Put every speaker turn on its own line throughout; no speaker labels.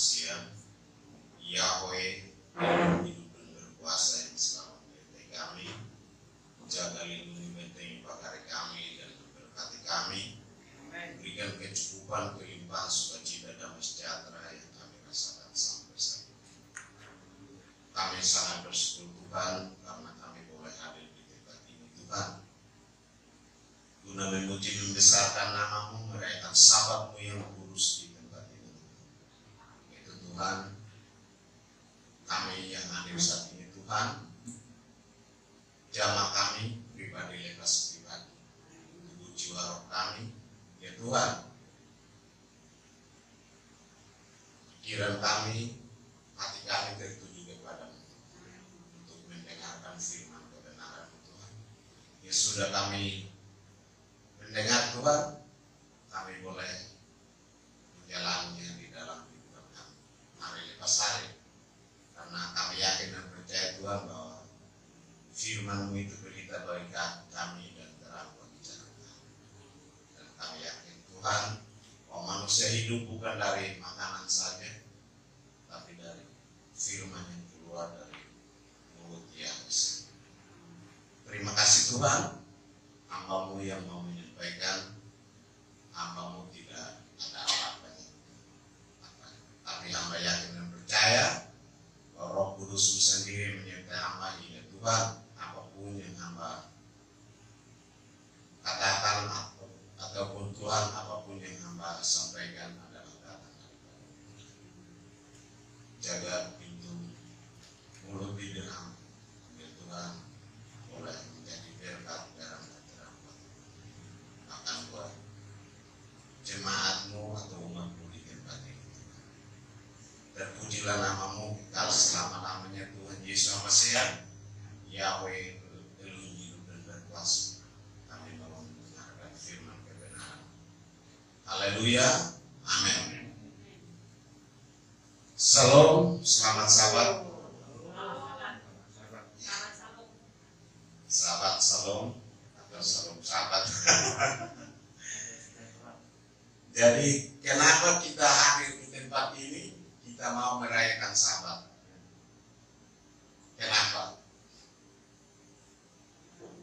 Masiah, Yahweh yang hidup dan berkuasa yang selalu menyertai kami, jaga lindungi bentengi pagari kami dan berkati kami, berikan kecukupan, kelimpahan, sukacita, damai sejahtera yang kami rasakan sampai saat ini. Kami sangat bersyukur Tuhan karena kami boleh hadir di tempat ini Tuhan, guna memuji membesarkan nama-Mu, merayakan Sabat-Mu yang kudus di tempat ini. Itu Tuhan, kami yang hadir saat ini Tuhan, jamaah kami pribadi lepas pribadi, tubuh jiwa roh kami, ya Tuhan, pikiran kami, hati kami tertuju kepada-Mu untuk mendengarkan firman kebenaran Tuhan. Ya sudah kami mendengar Tuhan, kami boleh menjalaninya di dalam kehidupan kami hari lepas hari, karena kami yakin dan percaya Tuhan bahwa firman-Mu itu berita bagi kami dan terang bagi jalan kami. Dan kami yakin Tuhan bahwa manusia hidup bukan dari makanan saja, tapi dari firman yang keluar dari mulut yang bersih. Terima kasih Tuhan, hamba-Mu yang mau menyampaikan, hamba-Mu tidak ada apa-apanya, tapi hamba yakin dan percaya bahwa Roh Kudus sendiri menyertai hamba ini Tuhan. Apapun yang hamba katakan ataupun Tuhan, apapun yang hamba sampaikan adalah datang dari jaga pintu mulut bibir hamba, biar Tuhan boleh menjadi berkat dalam terang akan buat jemaat-Mu atau umat-Mu di tempat ini. Terpujilah nama-Mu kekal selama-lamanya Tuhan Yesus Masiah, Yahweh Elohim hidup dan berkuasa. Kami mau mendengarkan firman kebenaran. Haleluya, amin. Salam, selamat sahabat. Sahabat salam atau salam sahabat. Jadi kenapa kita hadir di tempat ini? Kita mau merayakan Sabat. Kenapa?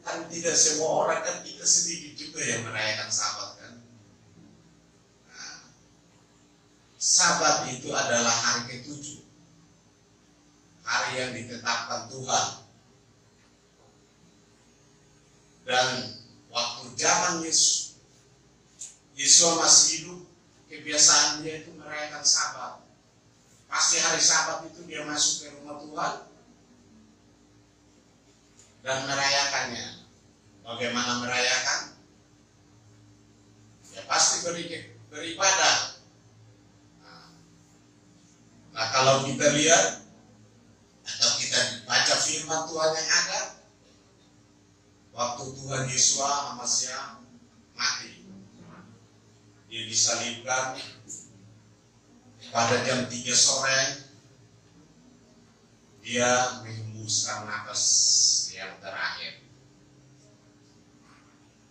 Kan tidak semua orang, kan kita sedikit juga yang merayakan Sabat kan. Nah, Sabat itu adalah hari ke-7, hari yang ditetapkan Tuhan. Dan waktu zaman Yesus masih hidup, kebiasaan dia itu merayakan Sabat. Pasti hari Sabat itu dia masuk ke rumah Tuhan dan merayakannya. Bagaimana merayakan? Ya pasti beribadah. Nah kalau kita lihat atau kita baca firman Tuhan yang ada, waktu Tuhan Yesus Masiah mati, dia disalibkan pada jam 3 sore, dia menghembuskan nafas yang terakhir.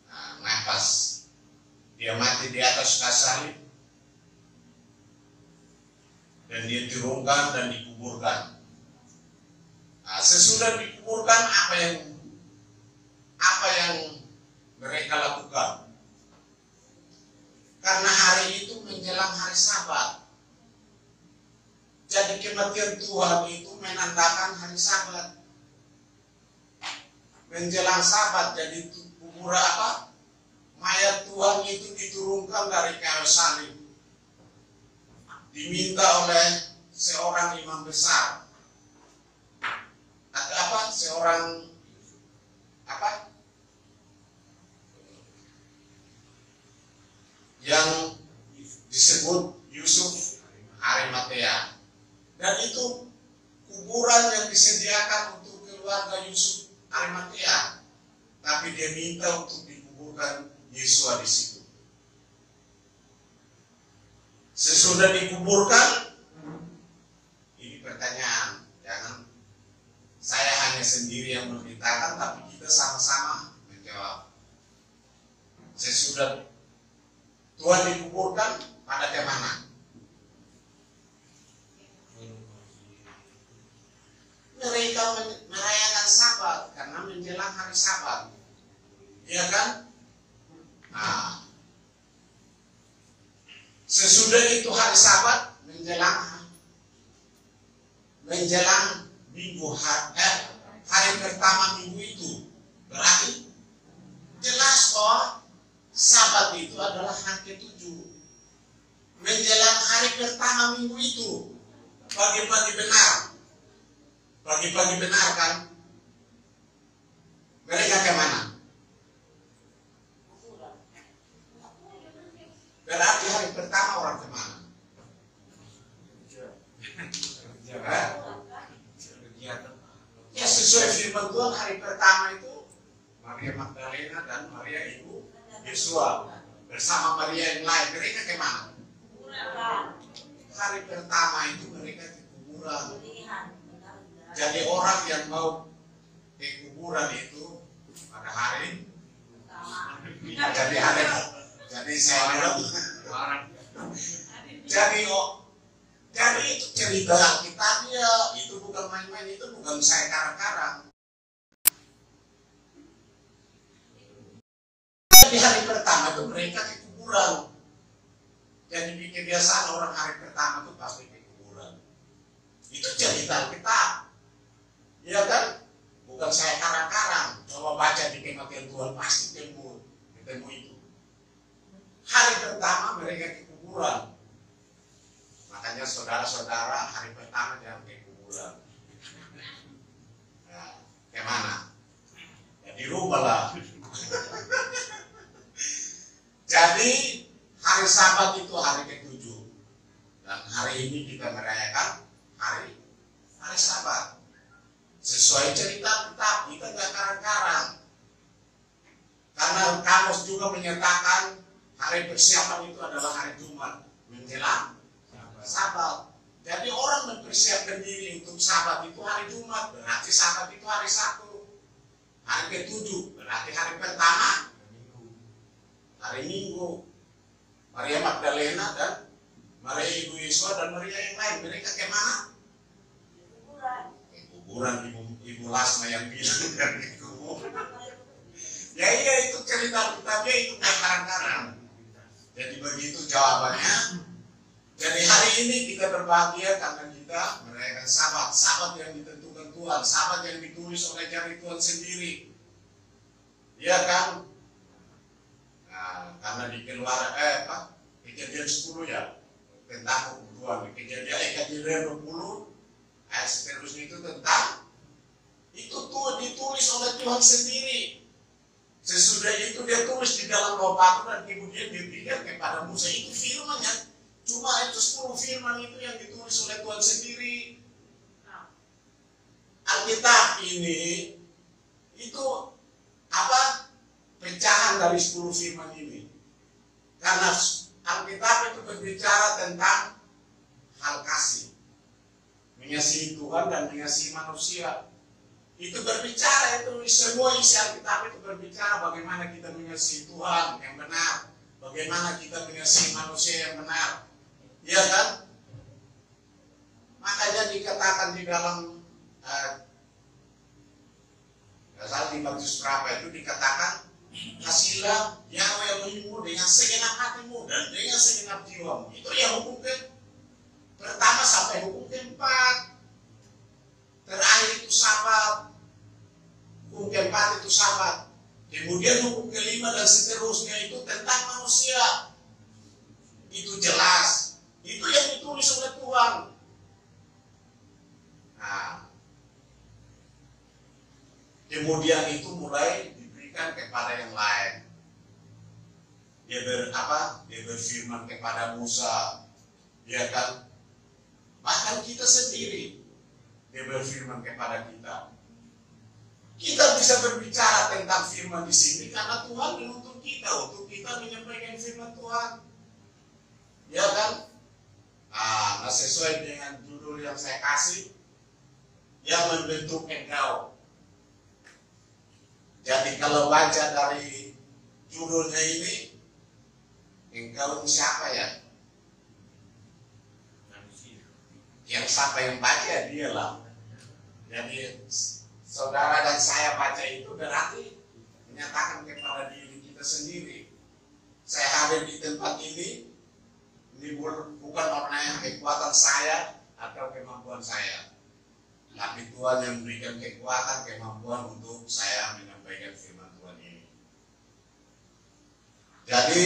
Nah, nafas, dia mati di atas kayu salib, dan dia diturunkan dan dikuburkan. Nah, sesudah dikuburkan, apa yang mereka lakukan? Karena hari itu menjelang hari Sabat. Jadi kematian Tuhan itu menandakan hari Sabat. Menjelang Sabat, jadi kubur mayat Tuhan itu diturunkan dari kayu salib. Diminta oleh seorang imam besar. Atau seorang yang disebut Yusuf Arimatea. Dan itu kuburan yang disediakan untuk keluarga Yusuf Arimatea, tapi dia minta untuk dikuburkan Yesus di situ. Sesudah dikuburkan, ini pertanyaan, jangan saya hanya sendiri yang memberitakan, tapi kita sama-sama menjawab. Sesudah Tuhan dikuburkan, pada kemana? ya kan? Nah, sesudah itu hari Sabat menjelang minggu hari pertama minggu itu, berarti jelas kok Sabat itu adalah hari ke-7. Menjelang hari pertama minggu itu, pagi-pagi benar kan? Mereka kemana? Berarti hari pertama orang kemana? Ya sesuai firman Tuhan, hari pertama itu Maria Magdalena dan Maria ibu Yesua bersama Maria yang lain, mereka kemana? Hari pertama itu mereka ke kuburan. Jadi orang yang mau ke kuburan itu pada hari jadi saya bilang jadi itu cerita Alkitabnya, itu bukan main-main, itu bukan saya karang-karang. Di hari pertama itu mereka ke kuburan. Jadi kebiasaan orang hari pertama itu pasti ke kuburan. Itu cerita Alkitab, ya kan? Bukan saya karang-karang. Coba baca di kematian Tuhan pasti ketemu itu. Hari pertama mereka ke kuburan. Makanya saudara-saudara hari pertama jangan ke kuburan. Nah, kemana? Ya di rumah lah. Jadi hari Sabat itu hari ke-7. Dan hari ini kita merayakan hari Sabat. Sesuai cerita Alkitab, kita gak karang-karang. Karena Kamus juga menyatakan hari persiapan itu adalah hari Jumat menjelang Sabat. Jadi orang mempersiapkan diri untuk Sabat itu hari Jumat, berarti Sabat itu hari Sabtu. Hari ke-7 berarti hari pertama hari Minggu. Maria Magdalena dan Maria ibu Yesua dan Maria yang lain, mereka kemana? Kuburan ibu Lasma yang bilang dari kuburan. Ya iya, itu cerita Alkitabnya, itu karang-karang. Jadi begitu jawabannya. Jadi hari ini kita berbahagia karena kita merayakan Sabat yang ditentukan Tuhan, Sabat yang ditulis oleh jari Tuhan sendiri. Iya kan? Nah, karena di Kejadian 10 ya, tentang Tuhan. Kejadian 20 ayat seterusnya itu tentang itu tuh ditulis oleh Tuhan sendiri. Sesudah itu dia tulis di dalam Roh Batu dan kemudian diberikan kepada Musa. Itu firman-nya. Cuma itu 10 firman itu yang ditulis oleh Tuhan sendiri. Alkitab ini itu apa? Pecahan dari 10 firman ini. Karena Alkitab itu berbicara tentang hal kasih. Mengasihi Tuhan dan mengasihi manusia. Itu berbicara, itu semua isi Alkitab itu berbicara bagaimana kita mengasihi Tuhan yang benar, bagaimana kita mengasihi manusia yang benar, iya kan? Makanya dikatakan di dalam di Matius berapa itu dikatakan, kasihilah Yahweh Elohimmu dengan segenap hatimu dan dengan segenap jiwamu. Itu yang hukum pertama sampai hukum keempat. Terakhir itu Sabat. Hukum keempat itu Sabat. Kemudian hukum kelima dan seterusnya itu tentang manusia. Itu jelas. Itu yang ditulis oleh Tuhan. Nah, kemudian itu mulai diberikan kepada yang lain. Dia berfirman kepada Musa, ya kan? Bahkan kita sendiri, dia berfirman kepada kita. Kita bisa berbicara tentang firman di sini karena Tuhan menuntut kita untuk kita menyampaikan firman Tuhan. Ya kan? Nah, sesuai dengan judul yang saya kasih, yang membentuk engkau. Jadi kalau baca dari judulnya ini, engkau itu siapa ya? Yang siapa yang baca dia lah. Jadi saudara dan saya baca itu berarti menyatakan kepada diri kita sendiri, saya hadir di tempat ini bukan karena kekuatan saya atau kemampuan saya, tapi Tuhan yang memberikan kekuatan, kemampuan untuk saya menyampaikan firman Tuhan ini. Jadi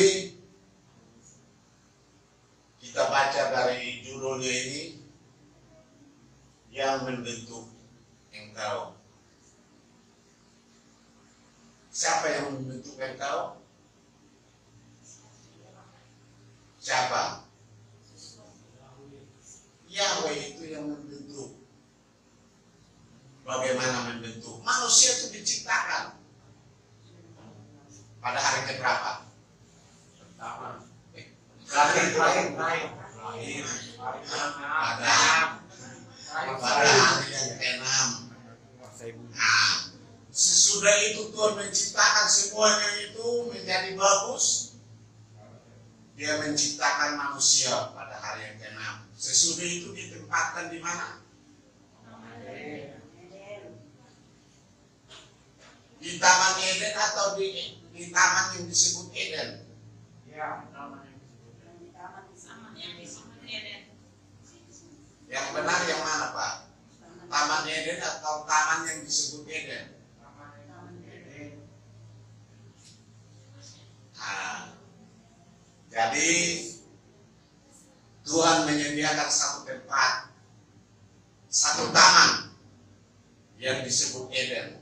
kita baca dari judulnya ini, yang membentuk engkau. Siapa yang membentuk engkau? Siapa? Yahweh itu yang membentuk. Bagaimana membentuk? Manusia itu diciptakan pada hari keberapa? Pertama. Terakhir. Pada hari yang ke-6. Nah, sesudah itu Tuhan menciptakan semuanya itu menjadi bagus. Dia menciptakan manusia pada hari yang ke-6. Sesudah itu ditempatkan di mana? Di Taman Eden atau di taman yang disebut Eden? Ya, taman yang disebut Eden. Yang benar yang mana, Pak? Taman Eden atau taman yang disebut Eden? Taman Eden. Nah, jadi Tuhan menyediakan satu tempat, satu taman yang disebut Eden.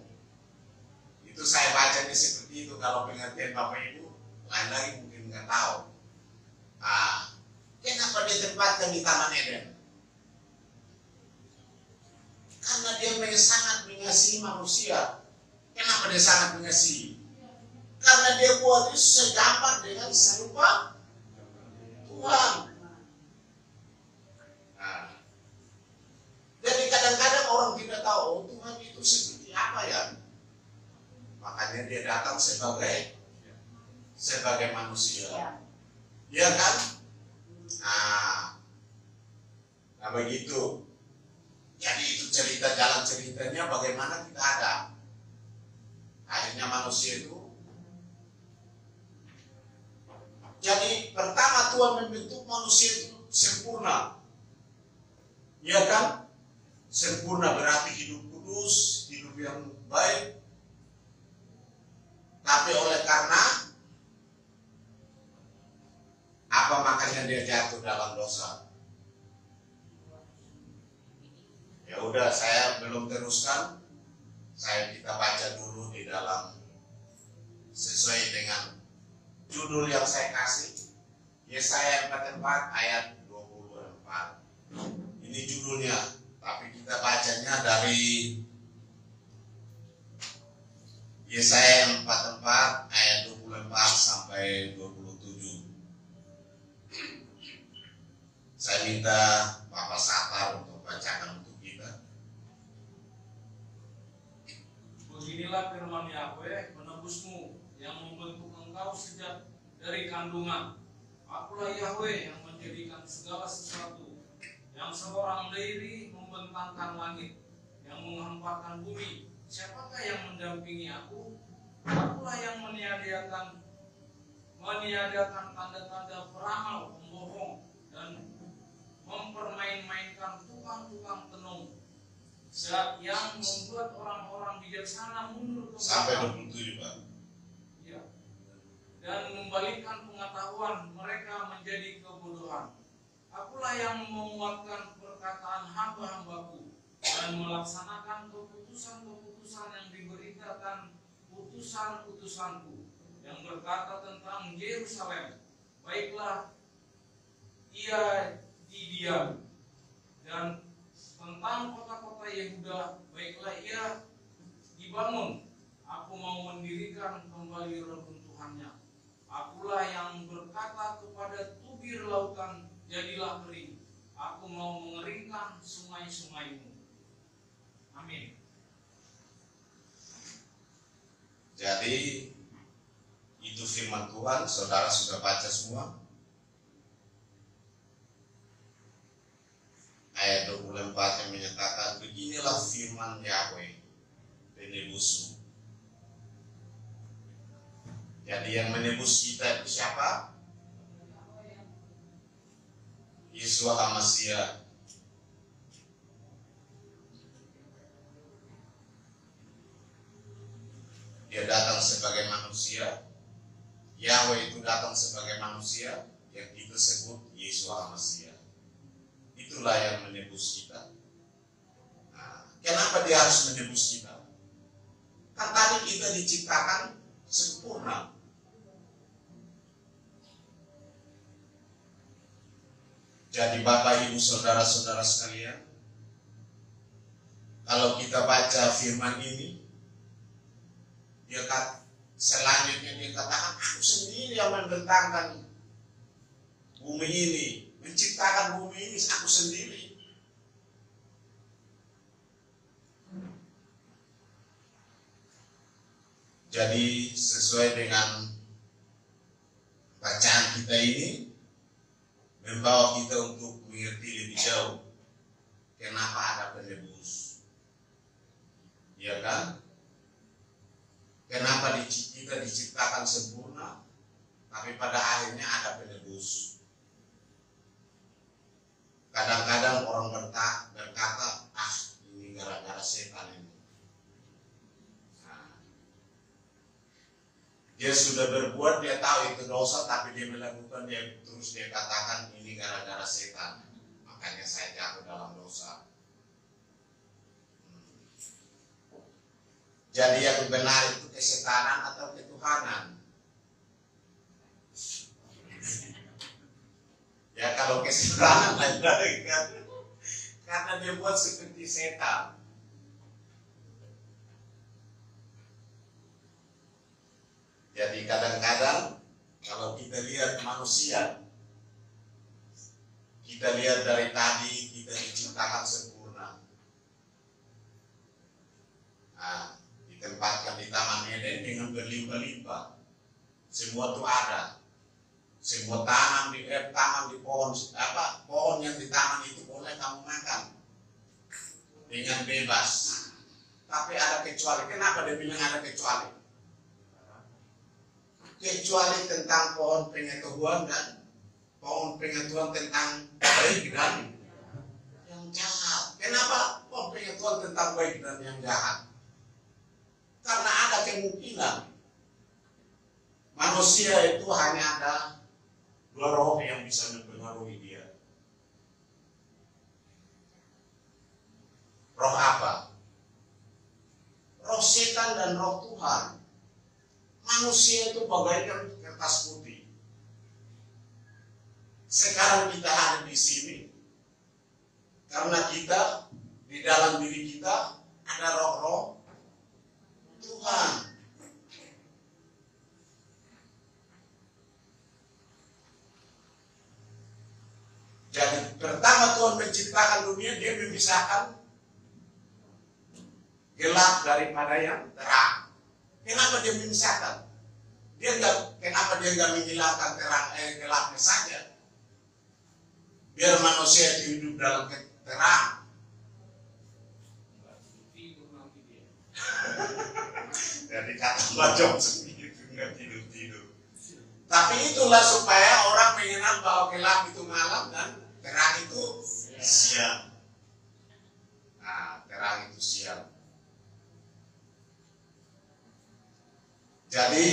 Itu saya bacanya seperti itu. Kalau pengertian Bapak Ibu lain lagi mungkin nggak tahu. Kenapa ditempatkan di Taman Eden? Karena dia sangat mengasihi manusia. Kenapa dia sangat mengasihi? Karena dia buat itu segambar dengan serupa Tuhan. Nah, jadi kadang-kadang orang tidak tahu, oh, Tuhan itu seperti apa ya? Makanya dia datang sebagai manusia. Iya kan? Nah begitu. Jadi itu cerita, jalan ceritanya bagaimana kita ada. Akhirnya manusia itu. Jadi pertama Tuhan membentuk manusia itu sempurna. Iya kan? Sempurna berarti hidup kudus, hidup yang baik. Tapi oleh karena apa makanya dia jatuh dalam dosa? Ya udah, saya belum teruskan. Kita baca dulu di dalam sesuai dengan judul yang saya kasih. Yesaya 44 ayat 24. Ini judulnya, tapi kita bacanya dari Yesaya 44 ayat 24 sampai 27. Saya minta Bapak Satar untuk bacakan untuk kita.
Beginilah firman Yahweh, menebusmu, yang membentuk engkau sejak dari kandungan. Akulah Yahweh yang menjadikan segala sesuatu, yang seorang diri membentangkan langit, yang menghempaskan bumi. Siapakah yang mendampingi aku? Akulah yang meniadakan tanda-tanda peramal, pembohong, dan mempermain-mainkan tukang-tukang tenung, yang membuat orang-orang bijaksana mundur ke belakang.
Sampai 27, Pak.
Ya. Dan membalikkan pengetahuan mereka menjadi kebodohan. Akulah yang menguatkan perkataan hamba-hambaku dan melaksanakan keputusan-keputusan yang diberitakan utusan-utusanku, yang berkata tentang Yerusalem, baiklah ia didiam, dan tentang kota-kota Yehuda, baiklah ia dibangun. Aku mau mendirikan kembali reruntuhannya. Akulah yang berkata kepada tubir lautan, jadilah kering. Aku mau mengeringkan sungai-sungaimu. Amin.
Jadi itu firman Tuhan, saudara sudah baca semua. Ayat 24 yang menyatakan, beginilah firman Yahweh, penebusmu, Jadi yang menebus kita itu siapa? Yesus HaMasiah. Dia datang sebagai manusia. Yahweh itu datang sebagai manusia, yang kita sebut Yesus HaMasiah. Itulah yang menebus kita. Nah, kenapa dia harus menebus kita? Kan tadi kita diciptakan sempurna. Jadi Bapak, Ibu, Saudara-saudara sekalian, kalau kita baca firman ini, selanjutnya dia katakan, aku sendiri yang membentangkan bumi ini, menciptakan bumi ini, aku sendiri. Jadi sesuai dengan bacaan kita ini, membawa kita untuk mengerti lebih jauh kenapa ada penebus, ya kan? Kenapa kita diciptakan sempurna, tapi pada akhirnya ada penebus. Kadang-kadang orang berkata, ini gara-gara setan ini. Nah, dia sudah berbuat, dia tahu itu dosa, tapi dia melakukan, dia katakan ini gara-gara setan. Makanya saya jatuh dalam dosa. Jadi yang benar itu kesetanan atau ketuhanan? Ya kalau kesetanan lain-lain kan, karena dia buat seperti setan. Jadi kadang-kadang kalau kita lihat manusia, kita lihat dari tadi kita diciptakan sempurna. Nah, ditempatkan di Taman Eden dengan berlimpah-limpah. Semua itu ada. Semua tanam di pohon, pohon yang di taman itu boleh kamu makan dengan bebas. Tapi ada kecuali. Kenapa dia bilang ada kecuali? Kecuali tentang pohon pengetahuan dan pohon pengetahuan tentang baik dan yang jahat. Kenapa pohon pengetahuan tentang baik dan yang jahat? Karena ada kemungkinan manusia itu hanya ada dua roh yang bisa mempengaruhi dia. Roh apa? Roh setan dan roh Tuhan. Manusia itu bagaikan kertas putih. Sekarang kita ada di sini karena kita di dalam diri kita ada roh-roh Tuhan. Jadi pertama Tuhan menciptakan dunia, dia memisahkan gelap daripada yang terang. Kenapa dia memisahkan? Kenapa dia enggak menghilangkan gelapnya saja? Biar manusia hidup dalam terang. Jadi kata bacok sendiri itu enggak tidur. Tapi itulah supaya orang mengenal bahwa gelap itu malam dan terang itu siang. Nah, terang itu siang. Jadi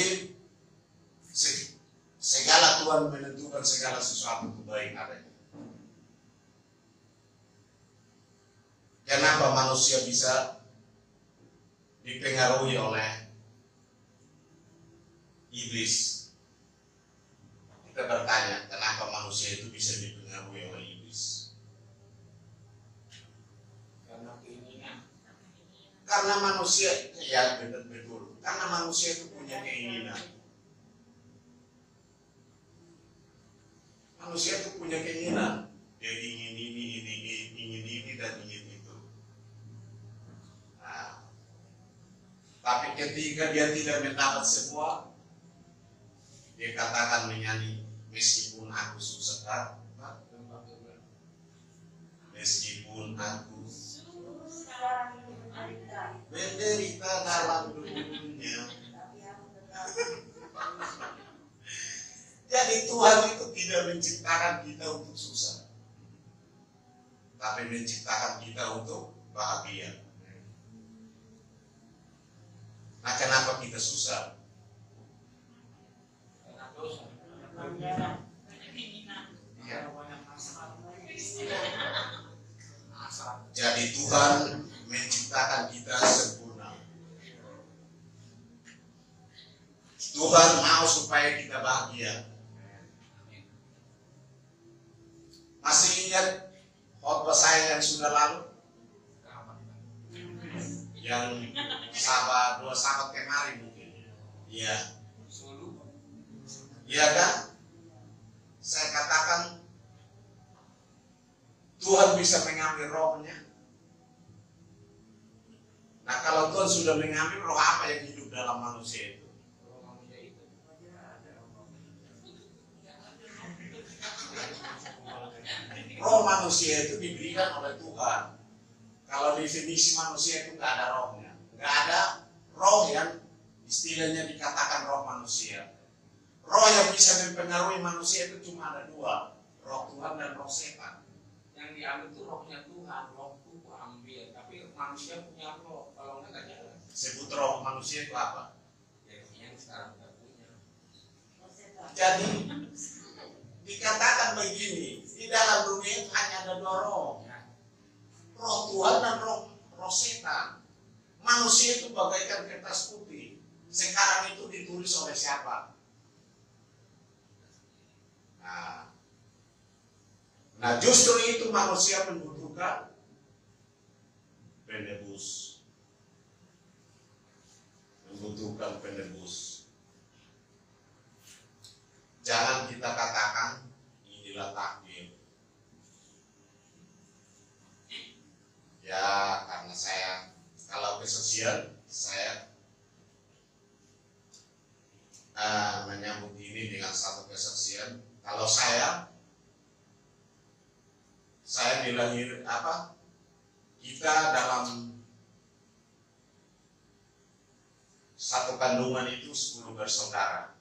segala Tuhan menentukan segala sesuatu itu baik adanya. Kenapa manusia bisa dipengaruhi oleh iblis? Kita bertanya, kenapa manusia itu bisa dipengaruhi oleh iblis? Karena keinginan. Karena manusia, ya betul. Karena manusia itu punya keinginan. Manusia itu punya keinginan. Dia ingin ini, dan ingin itu. Nah, tapi ketika dia tidak mendapat semua, dia katakan menyanyi, meskipun aku susah, meskipun aku menderita dalam dunia, Jadi Tuhan itu tidak menciptakan kita untuk susah, tapi menciptakan kita untuk bahagia. Nah, kenapa kita susah?
Karena dosa.
Iya.
Banyak masalah.
Jadi Tuhan menciptakan kita sempurna. Tuhan mau supaya kita bahagia. Masih ingat khotbah saya yang sudah lalu? Yang dua sahabat kemarin mungkin. Iya. Iya kan? Saya katakan Tuhan bisa mengambil rohnya. Nah, kalau Tuhan sudah mengambil, roh apa yang hidup dalam manusia itu? Roh manusia itu diberikan oleh Tuhan. Kalau definisi manusia itu nggak ada rohnya, nggak ada roh yang istilahnya dikatakan roh manusia. Roh yang bisa mempengaruhi manusia itu cuma ada dua, roh Tuhan dan roh setan.
Yang diambil itu rohnya Tuhan, roh itu ambil, tapi manusia punya roh, kalau enggak jalan.
Sebut roh manusia itu apa?
Ya yang sekarang kita punya.
Jadi dikatakan begini, di dalam dunia itu hanya ada dua roh, roh Tuhan dan roh setan. Manusia itu bagaikan kertas putih. Sekarang itu ditulis oleh siapa? Nah, justru itu manusia membutuhkan penebus. Membutuhkan penebus. Jangan kita katakan inilah takdir. Ya, karena saya kalau kesaksian saya menyambut ini dengan satu kesaksian. Kalau saya dilahir kita dalam satu kandungan itu 10 bersaudara.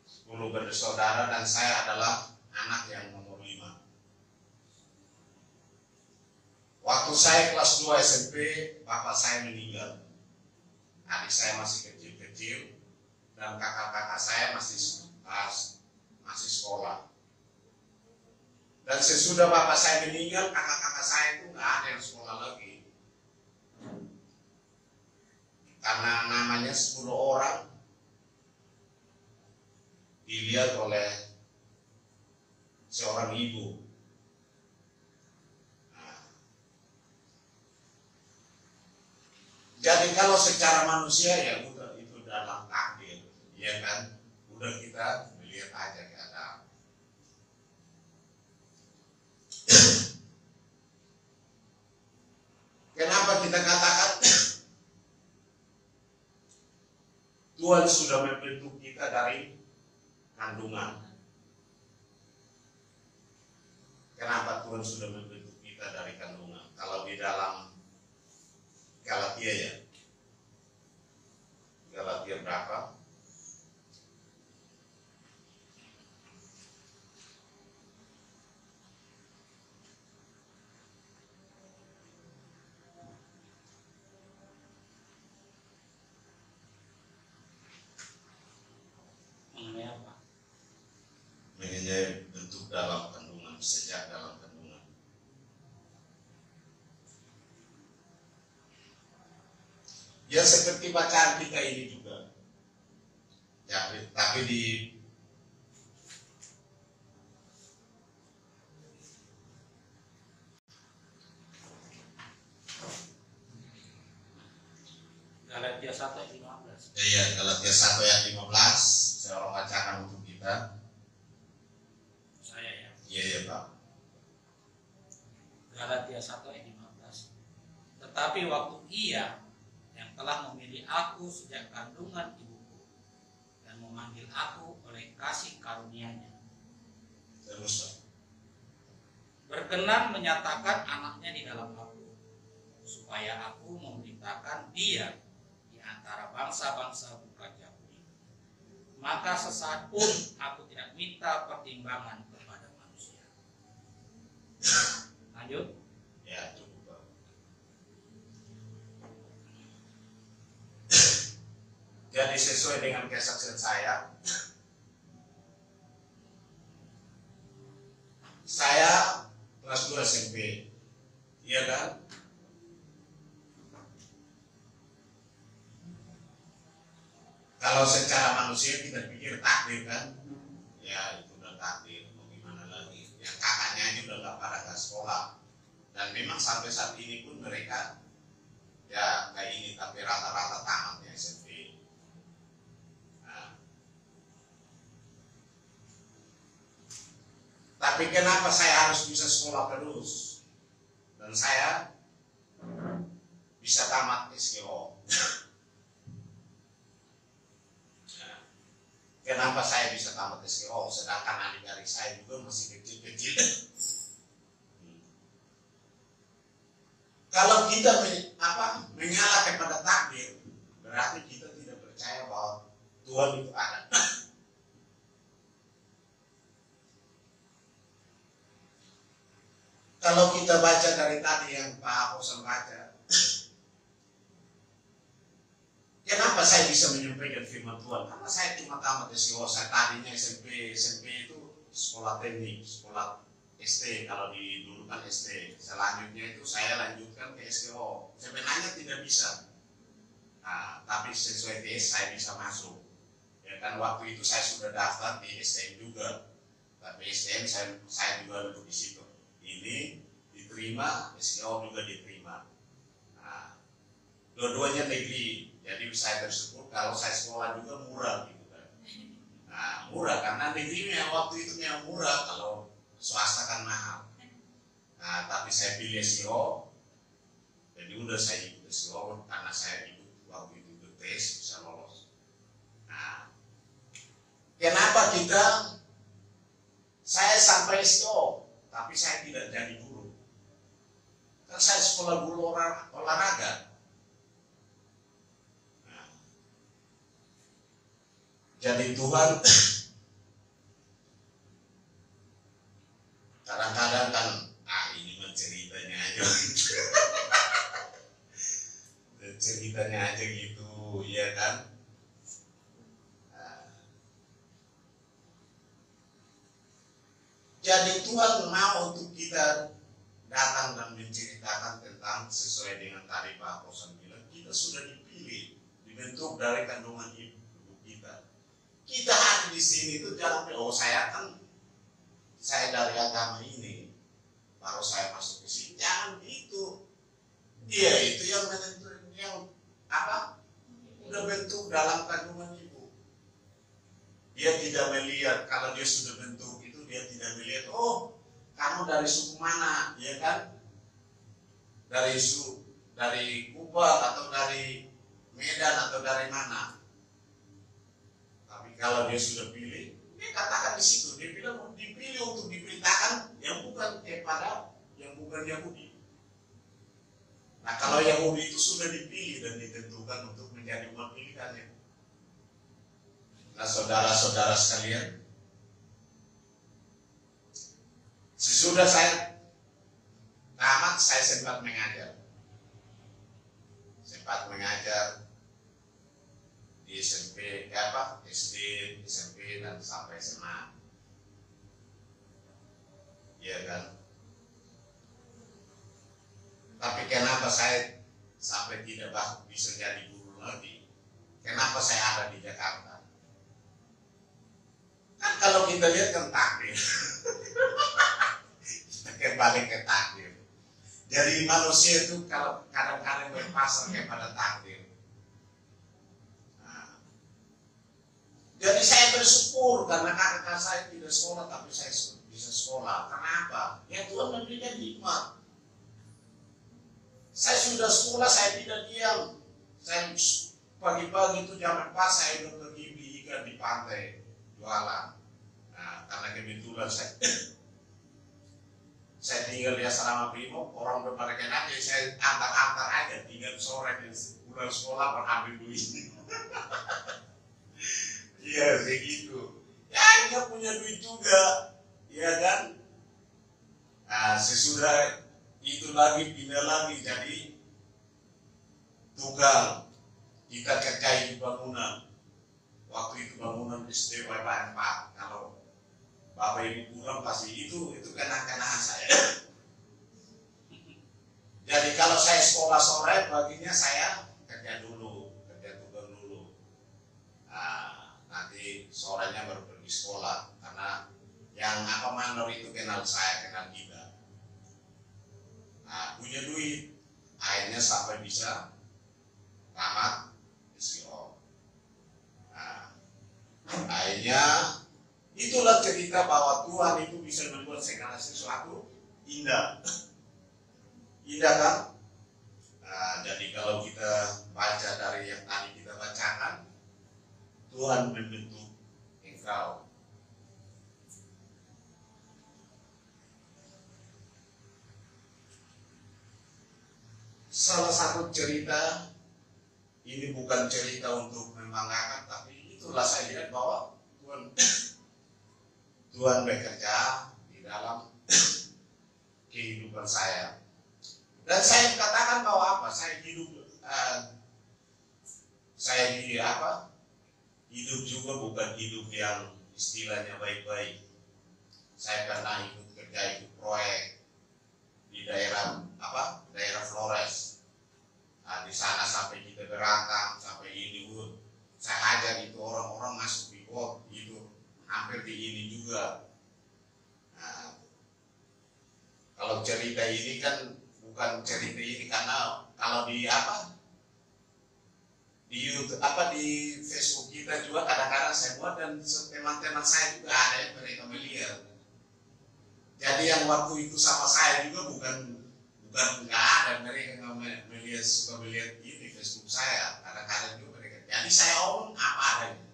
10 bersaudara dan saya adalah anak yang nomor 5. Waktu saya kelas 2 SMP, bapak saya meninggal. Adik saya masih kecil-kecil dan kakak-kakak saya masih sekolah. Dan sesudah bapak saya meninggal, kakak-kakak saya itu nggak ada yang sekolah lagi. Karena namanya 10 orang dilihat oleh seorang ibu. Jadi kalau secara manusia ya udah itu dalam takdir, ya kan? Udah kita melihat aja keadaan. Kenapa kita katakan Tuhan sudah membentuk kita dari kandungan? Kenapa Tuhan sudah membentuk kita dari kandungan? Kalau di dalam Galatia ya. Galatia berapa?
Mengenai apa?
Mengenai bentuk dalam kandungan, sejak dalam kandungan. Ya seperti bacaan kita ini juga. Ya, tapi di
Galatia 1 ayat 15.
Iya, Galatia 1 ayat 15, saya orang bacakan untuk kita.
Saya ya.
Iya Pak.
Galatia 1 ayat 15. Tetapi waktu Ia yang telah memilih aku sejak kandungan ibuku dan memanggil aku oleh kasih karunia-Nya,
Terus Pak.
berkenan menyatakan anaknya di dalam aku, supaya aku memberitakan Dia di antara bangsa-bangsa bukan Yahudi, maka sesaat pun aku tidak minta pertimbangan kepada manusia. Lanjut.
Ya, cukup. Jadi sesuai dengan kesaksian saya kelas 2 SMP, iya kan? Kalau secara manusia kita pikir takdir kan, ya itu udah takdir, mau gimana lagi? Yang kakaknya aja udah gak pada ke sekolah, dan memang sampai saat ini pun mereka ya kayak ini, tapi rata-rata tamat ya SMP. Nah, tapi kenapa saya harus bisa sekolah terus dan saya bisa tamat SKO? Kenapa saya bisa tamat SKO sedangkan adik-adik saya juga masih kecil-kecil? Kalau kita mengalah kepada takdir, berarti kita tidak percaya bahwa Tuhan itu ada. Kalau kita baca dari tadi yang Pak Aposan baca, kenapa saya bisa menyampaikan firman Tuhan? Karena saya cuma tamat SKO. Saya tadinya SMP itu sekolah teknik, sekolah SD, kalau dulu kan SD. Selanjutnya itu saya lanjutkan ke SKO. Sebenarnya tidak bisa. Nah, tapi sesuai tes saya bisa masuk. Ya kan, waktu itu saya sudah daftar di STM juga. Tapi STM saya juga duduk di situ. Ini diterima, SKO juga diterima. Nah, dua-duanya negeri. Jadi saya bersyukur kalau saya sekolah juga murah gitu kan. Nah, murah karena negerinya waktu itu yang murah, kalau swasta kan mahal. Nah, tapi saya pilih SKO. Jadi udah saya ikut SKO karena saya ikut waktu itu ikut tes bisa lolos. Nah, kenapa saya sampai SKO tapi saya tidak jadi guru? Kan saya sekolah guru olahraga. Jadi Tuhan kadang-kadang kan, ini mah ceritanya aja. Ceritanya aja gitu, ya kan? Jadi Tuhan mau untuk kita datang dan menceritakan tentang sesuai dengan tadi Pak Aposan bilang, kita sudah dipilih, dibentuk dari kandungan ibu kita. Kita hadir di sini itu jangan saya dari agama ini baru saya masuk ke sini, jangan gitu. Dia itu yang menentukan, yang udah bentuk dalam kandungan ibu. Dia tidak melihat, kalau dia sudah bentuk itu dia tidak melihat, oh kamu dari suku mana, ya kan? Dari Kubang atau dari Medan atau dari mana? Kalau dia sudah pilih, dia katakan di situ, dia bilang dipilih untuk diberitakan yang bukan kepada yang bukan Yahudi. Nah, kalau Yahudi itu sudah dipilih dan ditentukan untuk menjadi umat pilihannya. Nah, saudara-saudara sekalian, sesudah saya tamat, saya sempat mengajar di SMP, SD, SMP dan sampai SMA. Iya kan? Tapi kenapa saya sampai tidak bisa jadi guru lagi? Kenapa saya ada di Jakarta? Kan kalau kita lihat kan takdir. Kita kembali ke takdir. Jadi manusia itu kalau kadang-kadang berpasrah kepada takdir. Jadi saya bersyukur karena kakak saya tidak sekolah tapi saya bisa sekolah. Kenapa? Ya Tuhan memberikan hikmat. Saya sudah sekolah, saya tidak diam. Saya pagi-pagi itu jam 4 saya udah pergi beli ikan di pantai jualan. Nah, karena kebetulan saya tinggal di asrama Brimob, orang udah pada kenal, jadi saya antar-antar aja, tinggal sore dan pulang sekolah berambil duit. Iya, begitu. Ya, dia punya duit juga, ya kan? Nah, sesudah itu lagi pindah lagi jadi tukang. Kita kerja di bangunan. Waktu itu bangunan istimewa 4. Kalau Bapak Ibu pulang pasti itu kenang-kenangan saya. Jadi kalau saya sekolah sore, paginya saya kerja tukang dulu. Nah, nanti sorenya baru pergi sekolah karena yang mandor itu kenal saya, kenal kita. Nah, punya duit, akhirnya sampai bisa tamat SIO. Nah, akhirnya itulah cerita bahwa Tuhan itu bisa membuat segala sesuatu indah. Indah kan? Nah, jadi kalau kita baca dari yang tadi kita bacakan, Tuhan membentuk engkau. Salah satu cerita, ini bukan cerita untuk membanggakan, tapi itulah saya lihat bahwa Tuhan bekerja di dalam kehidupan saya. Dan saya katakan bahwa apa? Saya hidup juga bukan hidup yang istilahnya baik-baik. Saya pernah ikut proyek di daerah Flores. Nah, di sana sampai kita berantem, sampai ini saya ajar itu orang-orang masuk di got itu hampir di ini juga. Nah, kalau cerita ini kan bukan cerita ini karena kalau di YouTube di Facebook kita juga kadang-kadang saya buat dan teman-teman saya juga ada yang mereka melihat. Jadi yang waktu itu sama saya juga bukan nggak ada, mereka nggak suka melihat ini Facebook saya kadang-kadang juga mereka. Jadi saya omong apa adanya.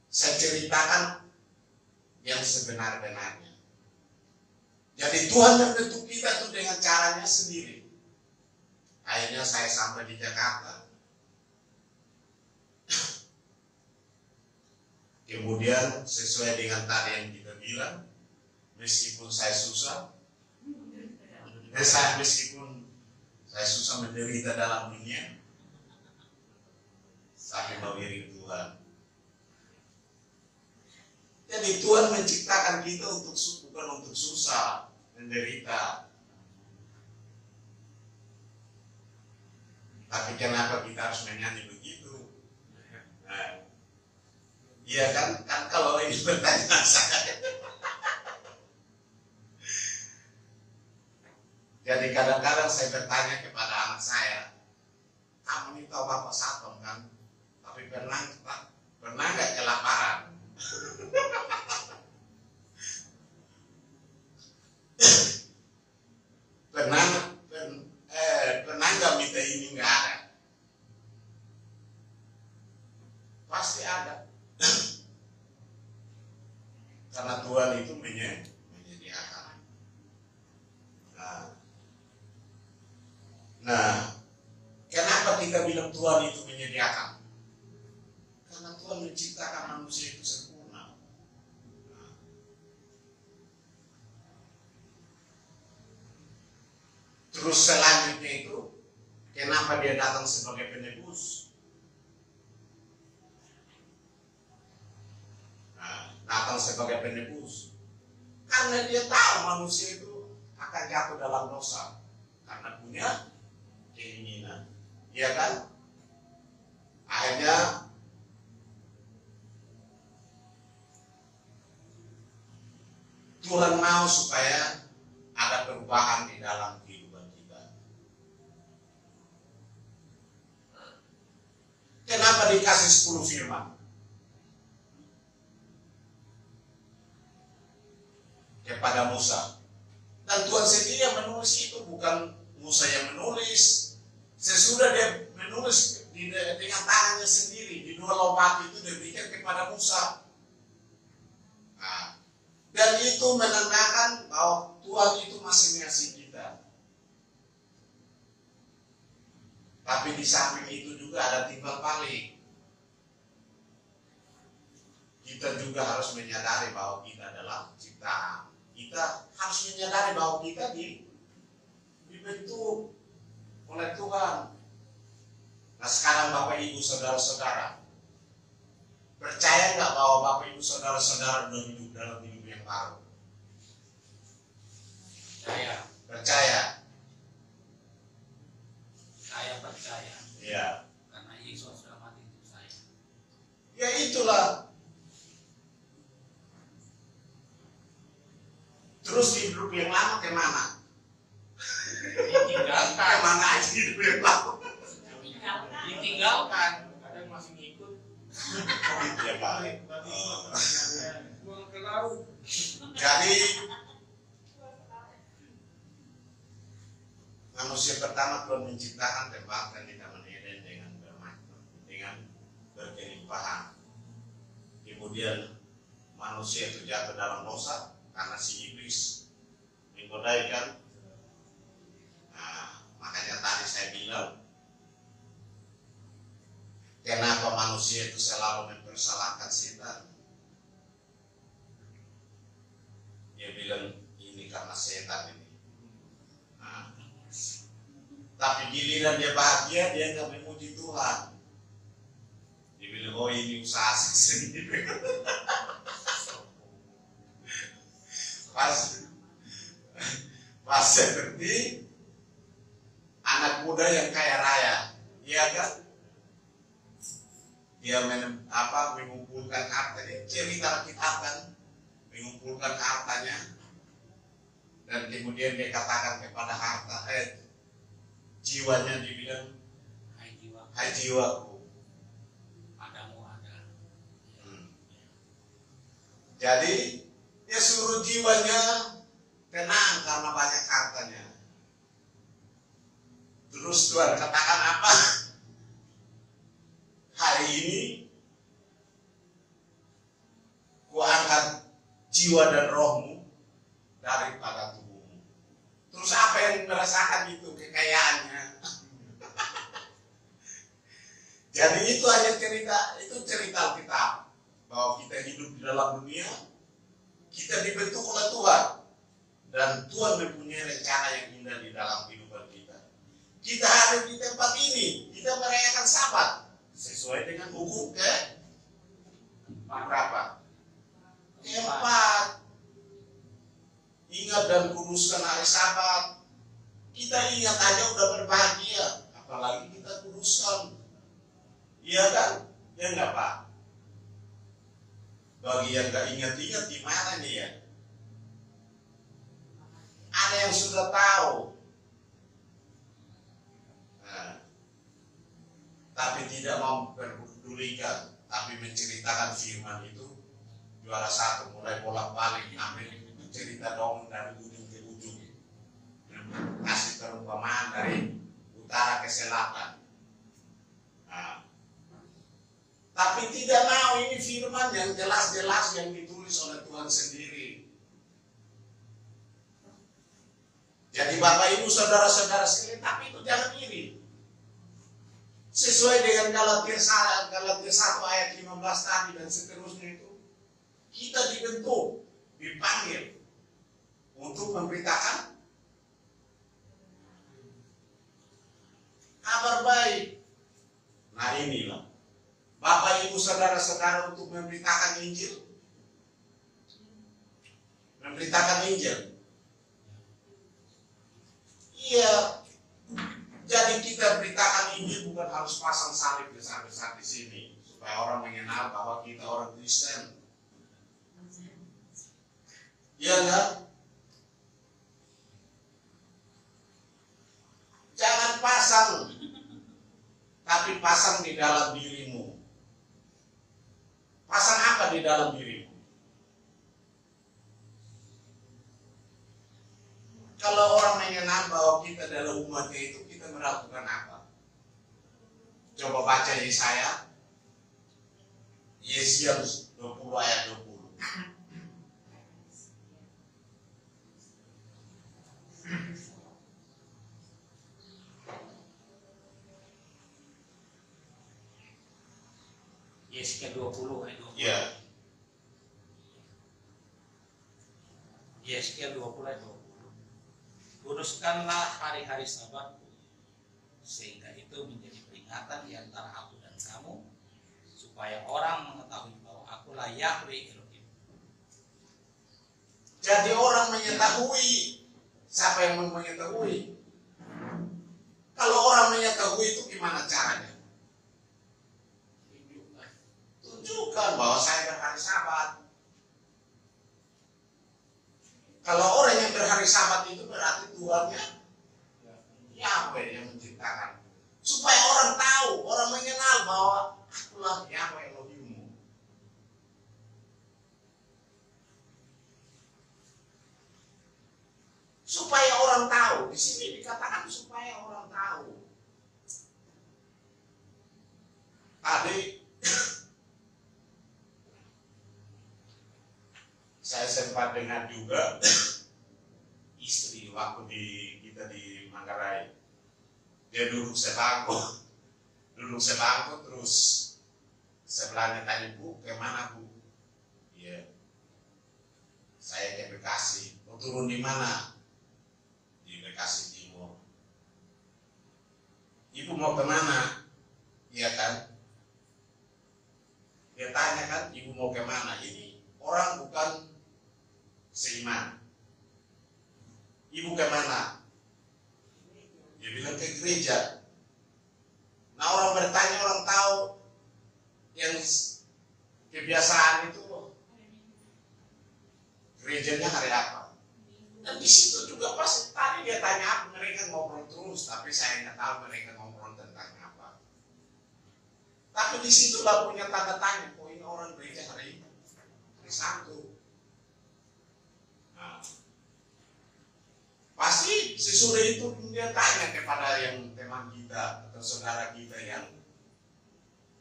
Saya ceritakan yang sebenar-benarnya. Jadi Tuhan membentuk kita itu dengan caranya sendiri. Akhirnya saya sampai di Jakarta. Kemudian sesuai dengan tadi yang kita bilang, meskipun saya susah menderita dalam dunia, saya mengiring Tuhan. Jadi Tuhan menciptakan kita bukan untuk susah, menderita. Tapi kenapa kita harus menyanyi begitu? Nah, iya kan kalau ini pertanyaan saya. Jadi kadang-kadang saya bertanya kepada anak saya, kamu ini tahu Bapak Satom kan? Tapi pernah nggak kelaparan? Pernah nggak minta ini nggak ada? Pasti ada. Karena Tuhan itu menyediakan. Nah, kenapa kita bilang Tuhan itu menyediakan? Karena Tuhan menciptakan manusia itu sempurna. Terus selanjutnya itu, kenapa dia datang sebagai penebus? Datang sebagai penebus. Karena dia tahu manusia itu akan jatuh dalam dosa. Karena punya keinginan. Iya kan? Akhirnya Tuhan mau supaya ada perubahan di dalam kehidupan kita. Kenapa dikasih 10 firman? Kepada Musa. Dan Tuhan sendiri yang menulis itu, bukan Musa yang menulis. Sesudah dia menulis dengan tangannya sendiri di 2 lompat itu diberikan kepada Musa. Nah, dan itu menandakan bahwa Tuhan itu masih mengasihi kita. Tapi di samping itu juga ada timbal balik. kita juga harus menyadari bahwa kita adalah ciptaan. Kita harus menyadari bahwa kita dibentuk oleh Tuhan. Nah sekarang Bapak Ibu Saudara-saudara, percaya nggak bahwa Bapak Ibu Saudara-saudara sudah hidup dalam hidup yang baru? Percaya.
Saya percaya.
Ya.
Karena Yesus sudah mati untuk saya.
Ya itulah. Terus hidup yang lama kemana?
Ditinggalkan.
Kemana aja hidup yang lama?
Ditinggalkan. Kadang masih ngikut.
Ya baik.
Buang ke laut.
Jadi manusia pertama Tuhan menciptakan tempatkan di Taman Eden dengan berkelimpahan. Kemudian manusia itu jatuh dalam dosa karena si iblis menggodaikan. Nah, makanya tadi saya bilang, kenapa manusia itu selalu mempersalahkan setan? Dia bilang ini karena setan ini. Nah, tapi giliran dia bahagia, dia nggak memuji Tuhan. Dia bilang, oh ini usaha saya sendiri. Pas seperti anak muda yang kaya raya, iya kan? Dia mengumpulkan hartanya, cerita kita kan, mengumpulkan hartanya, dan kemudian dia katakan kepada harta, jiwanya dibilang, hai jiwaku,
Padamu ada.
Jadi dia suruh jiwanya tenang karena banyak hartanya. Terus Tuhan katakan apa? Hari ini kuangkat jiwa dan rohmu daripada tubuhmu. Terus apa yang merasakan itu kekayaannya? Jadi itu hanya cerita kita bahwa kita hidup di dalam dunia, kita dibentuk oleh Tuhan, dan Tuhan mempunyai rencana yang indah di dalam kehidupan kita. Kita ada di tempat ini, kita merayakan Sabat sesuai dengan hukum berapa? Keempat. Ingat dan kuduskan hari Sabat. Kita ingat aja udah berbahagia, apalagi kita kuduskan. Iya kan? Ya enggak Pak? Bagi yang gak ingat-ingat gimana nih ya? Ada yang sudah tahu, tapi tidak mau berpedulikan, tapi menceritakan firman itu juara satu, mulai bolak-balik ambil cerita dong dari ujung ke ujung, kasih perumpamaan dari utara ke selatan. Nah, tapi tidak mau ini firman yang jelas-jelas yang ditulis oleh Tuhan sendiri. Jadi Bapak Ibu Saudara-saudara sekalian, tapi itu jangan iri. Sesuai dengan Galatia 1 ayat 15 tadi dan seterusnya itu, kita dibentuk, dipanggil untuk memberitakan kabar baik. Nah inilah Bapak Ibu Saudara-saudara untuk memberitakan Injil. Memberitakan Injil. Iya. Jadi kita beritakan Injil bukan harus pasang salib besar-besar di sini supaya orang mengenal bahwa kita orang Kristen. Iya enggak? Jangan pasang, tapi pasang di dalam dirimu. Pasang apa di dalam dirimu? Kalau orang mengenal bahwa kita adalah umatnya itu, kita melakukan apa? Coba baca Yesaya 20 ayat 20.
Yesaya 20 ayat 20.
Ya.
20 ayat 20. Kuduskanlah hari-hari Sabatku, sehingga itu menjadi peringatan di antara aku dan kamu, supaya orang mengetahui bahwa akulah Yahweh Elohim.
Jadi orang mengetahui. Siapa yang mau mengetahui? Kalau orang mengetahui itu gimana caranya? Tunjukkan bahwa saya berhari Sabat. Kalau orang yang berhari Sabat itu berarti Tuhannya Yahweh yang menciptakan. Supaya orang tahu, orang mengenal bahwa akulah Yahweh Elohimmu. Supaya orang tahu. Di sini dikatakan supaya orang tahu. Tadi saya sempat dengar juga istri waktu kita di Manggarai, dia duduk sebangku terus sebelahnya tanya, Bu, kemana Bu? Iya, saya ke Bekasi. Mau turun di mana? Di Bekasi Timur. Ibu mau kemana? Iya kan? Dia tanya kan, ibu mau kemana? Ini orang bukan seiman. Ibu kemana? Dia bilang ke gereja. Nah orang bertanya, orang tahu yang kebiasaan itu gerejanya hari apa. Dan di situ juga pas tadi dia tanya apa, mereka ngobrol terus, tapi saya nggak tahu mereka ngobrol tentang apa. Tapi di situlah punya tanda tanya, kok ini orang gereja hari Sabtu. Nah, pasti sesudah itu dia tanya kepada yang teman kita atau saudara kita yang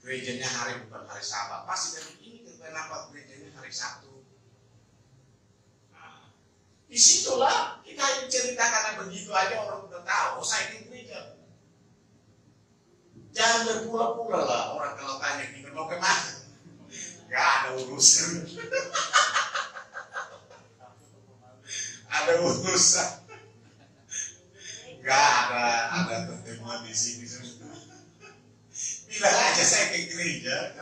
gerejanya bukan hari Sabat. Pasti dari ini kenapa gerejanya hari Sabtu. Nah, disitulah kita ceritakan begitu aja orang udah tahu. Oh, saya ini gereja. Jangan berpura-pura lah orang kalau tanya kita mau kemana. Gak ada urusan. Ada urusan. Gak ada pertemuan di sini. Bilang aja saya ke gereja.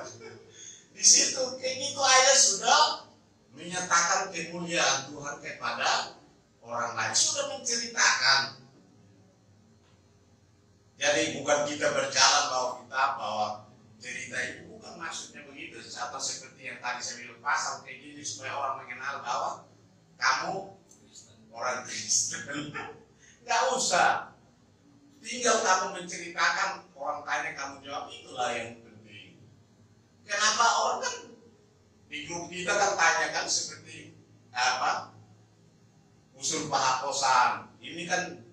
Di situ kayak gitu aja sudah menyatakan kemuliaan Tuhan kepada orang lain. Sudah menceritakan. Jadi bukan kita berjalan bahwa cerita itu bukan maksudnya begitu. Atau seperti yang tadi saya bilang pasal kayak gini supaya orang mengenal bahwa kamu orang Kristen. Nggak usah. Tinggal kamu menceritakan, orang tanya kamu jawab, itulah yang penting. Kenapa orang kan di grup kita kan tanyakan seperti apa? Usul penghapusan. Ini kan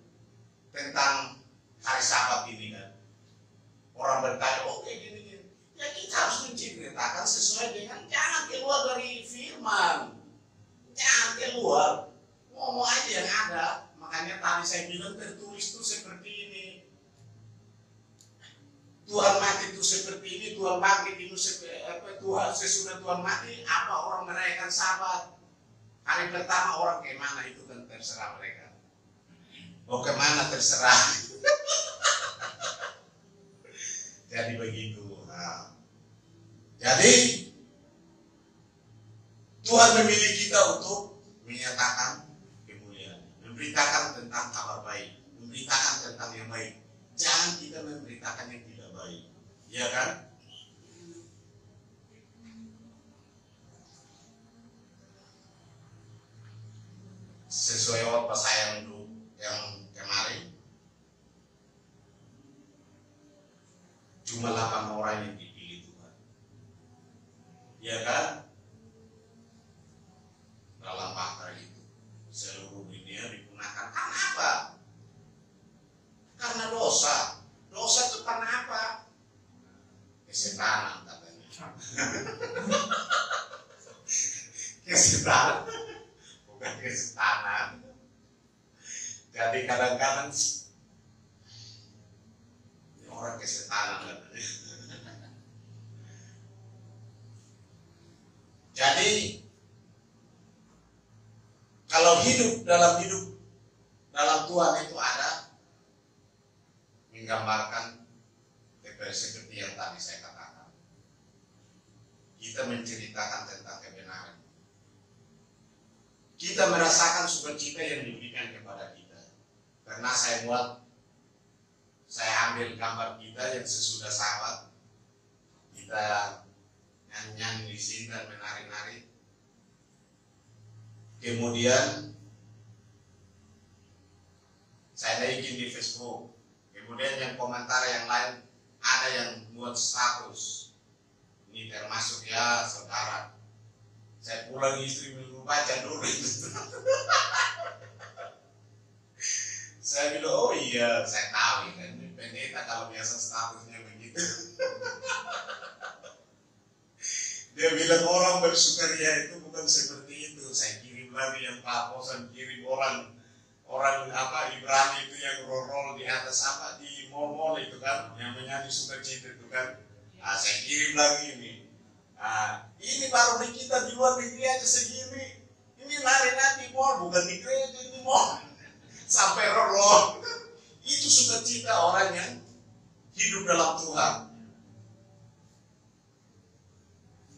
tentang hari Sabat ini kan. Orang bertanya, oh kayak gini-gini. Ya kita harus menceritakan sesuai dengan, jangan keluar dari firman. Jangan keluar. Ngomong aja yang ada. Makanya tadi saya bilang tertulis itu seperti ini. Tuhan mati itu seperti ini, Tuhan bangkit itu Tuhan sesudah Tuhan mati, apa orang merayakan Sabat? Hari pertama orang kemana itu kan terserah mereka. Mau kemana terserah. Jadi begitu. Nah. Jadi Tuhan memilih kita untuk menyatakan kemuliaan, memberitakan tentang kabar baik, memberitakan tentang yang baik. Jangan kita memberitakan yang tidak baik, ya kan? Sesuai apa saya yang kemarin, cuma 8 orang yang dipilih Tuhan, ya kan? Dalam bakar itu seluruh dunia digunakan. Karena apa? Karena dosa. Dosa itu karena apa? Kesetanan katanya. Kesetanan, bukan kesetanan. Jadi kadang-kadang orang kesetanan katanya. Jadi Kalau hidup dalam Tuhan itu ada menggambarkan seperti yang tadi saya katakan. Kita menceritakan tentang kebenaran. Kita merasakan sukacita yang diberikan kepada kita. Karena saya ambil gambar kita yang sesudah sahabat. Kita nyanyi di sini dan menari-nari. Kemudian saya naikin di Facebook. Kemudian yang komentar yang lain ada yang buat status. Ini termasuk ya saudara. Saya pulang istri minggu baca dulu itu. Saya bilang, oh iya, saya tahu kan. Pendeta kalau biasa statusnya begitu. Dia bilang orang bersukaria itu bukan seperti itu. Saya kirim lagi yang paposan, kirim orang Ibrani itu yang roll di atas di mall itu kan, yang menyanyi sukacita itu kan. Saya kirim lagi ini. Ini baru di kita di luar negeri aja segini. Ini nari-nari di mall, bukan di gereja, ini mall. Sampai roll. Itu sukacita orang yang hidup dalam Tuhan.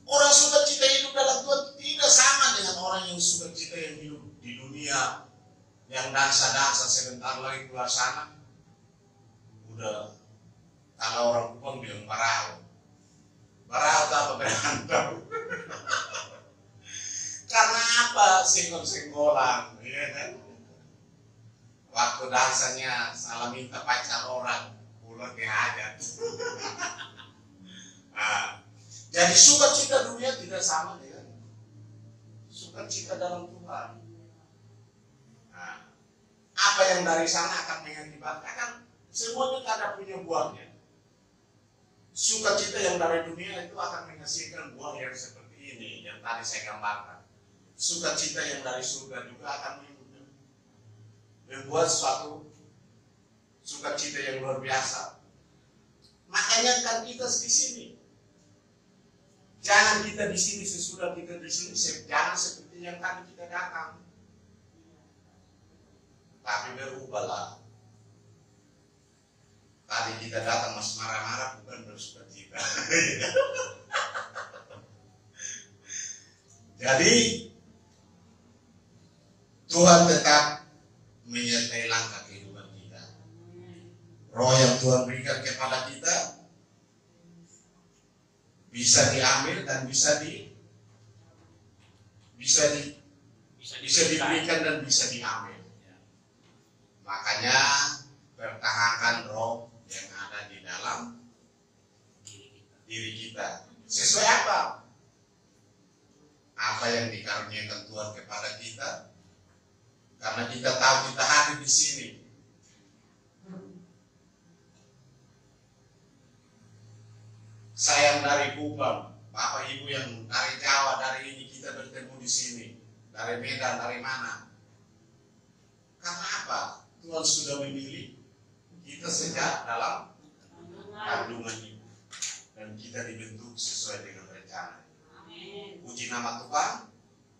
Orang sukacita hidup dalam Tuhan tidak sama dengan orang yang sukacita yang hidup di dunia, yang dansa-dansa sebentar lagi keluar sana. Udah, kalau orang Kupang bilang barau apa berantem. Karena apa? Senggol-senggolan, ya kan? Waktu dansanya salah minta pacar orang, pulang dihajat. Jadi sukacita dunia tidak sama dengan sukacita dalam Tuhan. Apa yang dari sana akan mengakibatkan semuanya tidak punya buahnya. Sukacita yang dari dunia itu akan menghasilkan buah yang seperti ini yang tadi saya gambarkan. Sukacita yang dari surga juga akan membuat suatu sukacita yang luar biasa. Makanya kan kita di sini. Jangan kita di sini sesudah kita di sini jangan seperti yang tadi kita datang. Tapi berubahlah. Tadi kita datang masih marah-marah bukan bersukacita. Jadi Tuhan tetap menyertai langkah kehidupan kita. Roh yang Tuhan berikan kepada kita bisa diambil dan bisa diberikan dan bisa diambil. Makanya pertahankan roh yang ada di dalam diri kita. Sesuai apa? Apa yang dikaruniakan Tuhan kepada kita. Karena kita tahu kita hadir di sini. Saya dari Kupang, Bapak Ibu yang dari Jawa, dari ini kita bertemu di sini, dari Medan, dari mana? Karena apa? Tuhan sudah memilih kita sejak dalam kandungan ibu, dan kita dibentuk sesuai dengan rencana. Puji nama Tuhan.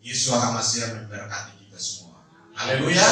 Yesus akan masih memberkati kita semua. Haleluya.